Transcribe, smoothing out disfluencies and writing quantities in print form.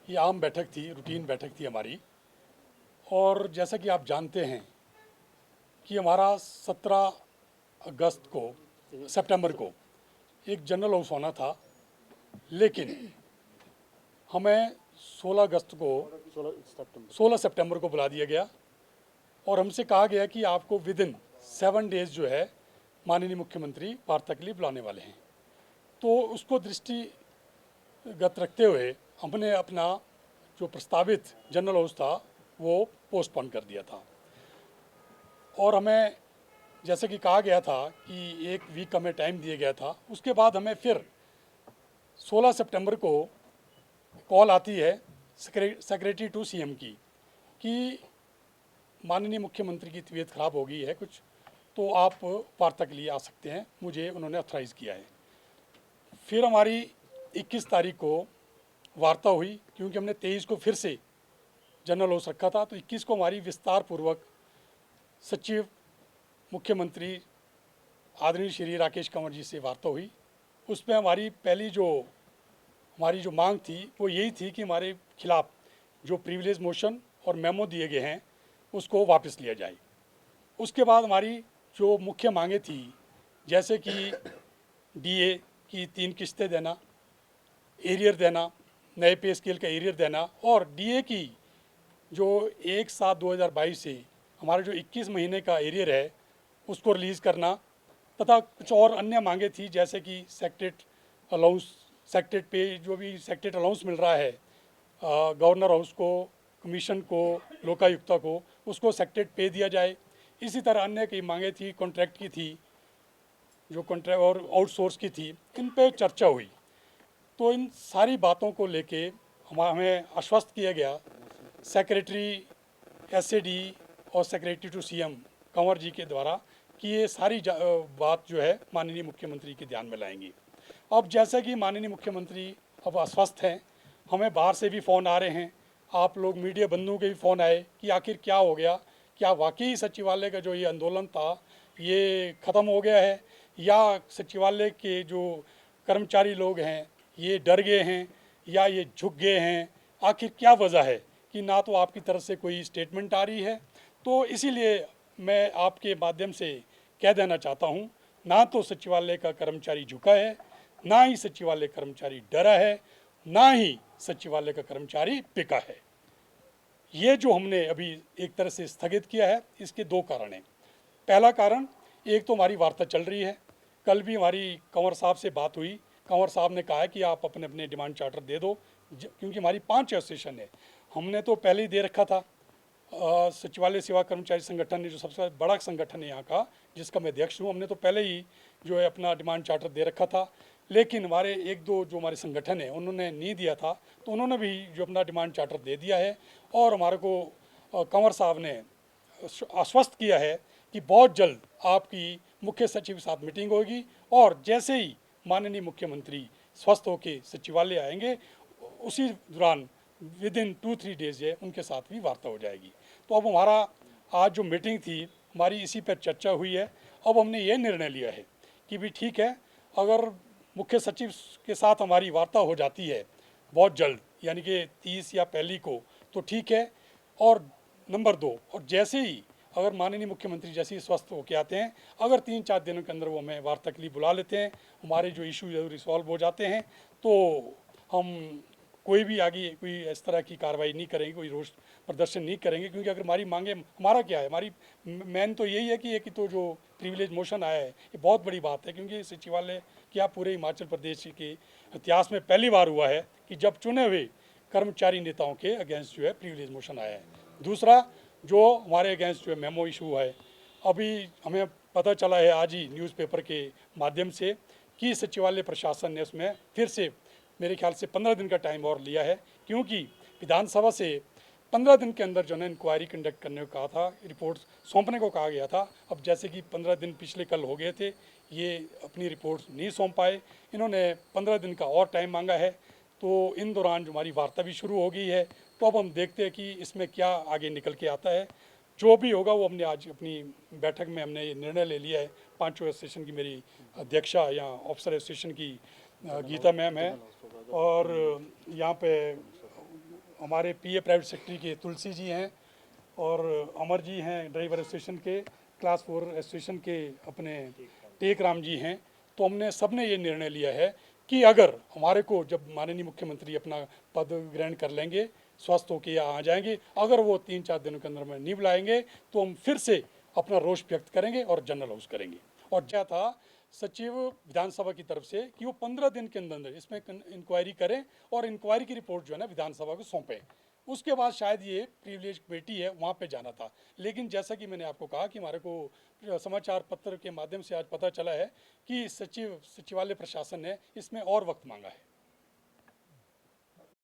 ये आम बैठक थी, रूटीन बैठक थी हमारी। और जैसा कि आप जानते हैं कि हमारा 17 अगस्त को सितंबर को एक जनरल हाउस होना था, लेकिन हमें 16 अगस्त को 16 सितंबर को बुला दिया गया और हमसे कहा गया कि आपको विद इन 7 डेज जो है माननीय मुख्यमंत्री वार्ता के लिए बुलाने वाले हैं। तो उसको दृष्टिगत रखते हुए हमने अपना जो प्रस्तावित जनरल हाउस था वो पोस्टपोन कर दिया था। और हमें जैसे कि कहा गया था कि 1 वीक का हमें टाइम दिया गया था। उसके बाद हमें फिर 16 सितंबर को कॉल आती है सेक्रेटरी टू सीएम की कि माननीय मुख्यमंत्री की तबीयत ख़राब हो गई है कुछ, तो आप वार्ता के लिए आ सकते हैं। मुझे उन्होंने ऑथराइज़ किया है। फिर हमारी 21 तारीख को वार्ता हुई, क्योंकि हमने 23 को फिर से जनरल हाउस रखा था। तो 21 को हमारी विस्तार पूर्वक सचिव मुख्यमंत्री आदरणीय श्री राकेश कंवर जी से वार्ता हुई। उसमें हमारी पहली जो मांग थी वो यही थी कि हमारे खिलाफ जो प्रिविलेज मोशन और मेमो दिए गए हैं उसको वापस लिया जाए। उसके बाद हमारी जो मुख्य मांगें थी, जैसे कि डीए की 3 किस्तें देना, एरियर देना, नए पे स्केल का एरियर देना, और डीए की जो 1/7/2022 से हमारा जो 21 महीने का एरियर है उसको रिलीज़ करना, तथा कुछ और अन्य मांगे थी, जैसे कि सेक्रेट अलाउंस, सेक्रेट पे जो भी सेक्रेट अलाउंस मिल रहा है गवर्नर हाउस को, कमीशन को, लोकायुक्ता को, उसको सेक्रेट पे दिया जाए। इसी तरह अन्य कई मांगे थी, कॉन्ट्रैक्ट की थी, जो कॉन्ट्रैक्ट और आउटसोर्स की थी, इन पे चर्चा हुई। तो इन सारी बातों को लेके हमें आश्वस्त किया गया सेक्रेटरी एसएडी और सेक्रेटरी टू सीएम कंवर जी के द्वारा कि ये सारी बात जो है माननीय मुख्यमंत्री के ध्यान में लाएंगी। अब जैसे कि माननीय मुख्यमंत्री अब अस्वस्थ हैं, हमें बाहर से भी फ़ोन आ रहे हैं, आप लोग मीडिया बंधुओं के भी फ़ोन आए कि आखिर क्या हो गया, क्या वाकई सचिवालय का जो ये आंदोलन था ये ख़त्म हो गया है, या सचिवालय के जो कर्मचारी लोग हैं ये डर गए हैं, या ये झुक गए हैं, आखिर क्या वजह है कि ना तो आपकी तरफ से कोई स्टेटमेंट आ रही है। तो इसीलिए मैं आपके माध्यम से कह देना चाहता हूँ, ना तो सचिवालय का कर्मचारी झुका है, ना ही सचिवालय कर्मचारी डरा है, ना ही सचिवालय का कर्मचारी पिका है। ये जो हमने अभी एक तरह से स्थगित किया है, इसके 2 कारण हैं। पहला कारण, एक तो हमारी वार्ता चल रही है। कल भी हमारी कंवर साहब से बात हुई, कंवर साहब ने कहा है कि आप अपने अपने डिमांड चार्टर दे दो, क्योंकि हमारी 5 एसोसिएशन है। हमने तो पहले ही दे रखा था। सचिवालय सेवा कर्मचारी संगठन ने, जो सबसे बड़ा संगठन है यहाँ का, जिसका मैं अध्यक्ष हूँ, हमने तो पहले ही जो है अपना डिमांड चार्टर दे रखा था। लेकिन हमारे 1-2 जो हमारे संगठन है उन्होंने नहीं दिया था, तो उन्होंने भी जो अपना डिमांड चार्टर दे दिया है। और हमारे को कंवर साहब ने आश्वस्त किया है कि बहुत जल्द आपकी मुख्य सचिव के साथ मीटिंग होगी, और जैसे ही माननीय मुख्यमंत्री स्वस्थ होकर सचिवालय आएंगे, उसी दौरान विद इन 2-3 डेज है उनके साथ भी वार्ता हो जाएगी। तो अब हमारा आज जो मीटिंग थी हमारी इसी पर चर्चा हुई है। अब हमने ये निर्णय लिया है कि भी ठीक है, अगर मुख्य सचिव के साथ हमारी वार्ता हो जाती है बहुत जल्द, यानी कि 30 या 1 को, तो ठीक है। और नंबर 2, और जैसे ही अगर माननीय मुख्यमंत्री जैसे ही स्वस्थ होकर आते हैं, अगर 3-4 दिनों के अंदर वो हमें वार्ता के लिए बुला लेते हैं, हमारे जो इशू रिसॉल्व हो जाते हैं, तो हम कोई भी आगे कोई इस तरह की कार्रवाई नहीं करेंगे, कोई रोष प्रदर्शन नहीं करेंगे। क्योंकि अगर हमारी मांगे, हमारा क्या है, हमारी मेन तो यही है कि एक तो जो प्रिविलेज मोशन आया है ये बहुत बड़ी बात है, क्योंकि सचिवालय क्या पूरे हिमाचल प्रदेश के इतिहास में पहली बार हुआ है कि जब चुने हुए कर्मचारी नेताओं के अगेंस्ट जो है प्रिविलेज मोशन आया है। दूसरा, जो हमारे अगेंस्ट जो है मेमो इशू है, अभी हमें पता चला है आज ही न्यूज़पेपर के माध्यम से कि सचिवालय प्रशासन ने उसमें फिर से मेरे ख्याल से 15 दिन का टाइम और लिया है, क्योंकि विधानसभा से 15 दिन के अंदर जो है इंक्वायरी कंडक्ट करने को कहा था, रिपोर्ट सौंपने को कहा गया था। अब जैसे कि 15 दिन पिछले कल हो गए थे, ये अपनी रिपोर्ट नहीं सौंप पाए, इन्होंने 15 दिन का और टाइम मांगा है। तो इन दौरान जो हमारी वार्ता भी शुरू हो गई है, तो अब हम देखते हैं कि इसमें क्या आगे निकल के आता है। जो भी होगा वो हमने आज अपनी बैठक में हमने ये निर्णय ले लिया है। 5 एसोसिएशन की मेरी अध्यक्षा या ऑफिसर एसोसिएशन की गीता मैम है, और यहाँ पे हमारे पीए प्राइवेट सेक्रेटरी के तुलसी जी हैं और अमर जी हैं, ड्राइवर एसोसिएशन के, क्लास 4 एसोसिएशन के अपने टेक राम जी हैं। तो हमने सबने ये निर्णय लिया है कि अगर हमारे को जब माननीय मुख्यमंत्री अपना पद ग्रहण कर लेंगे, स्वस्थ होकर यहाँ आ जाएंगे, अगर वो 3-4 दिनों के अंदर में नहीं बुलाएंगे तो हम फिर से अपना रोष व्यक्त करेंगे और जनरल हाउस करेंगे। और क्या था सचिव विधानसभा की तरफ से कि वो 15 दिन के अंदर इसमें इंक्वायरी करें और इंक्वायरी की रिपोर्ट जो है ना विधानसभा को सौंपें। उसके बाद शायद ये प्रिविलेज कमेटी है वहाँ पे जाना था, लेकिन जैसा कि मैंने आपको कहा कि हमारे को समाचार पत्र के माध्यम से आज पता चला है कि सचिवालय प्रशासन ने इसमें और वक्त मांगा है।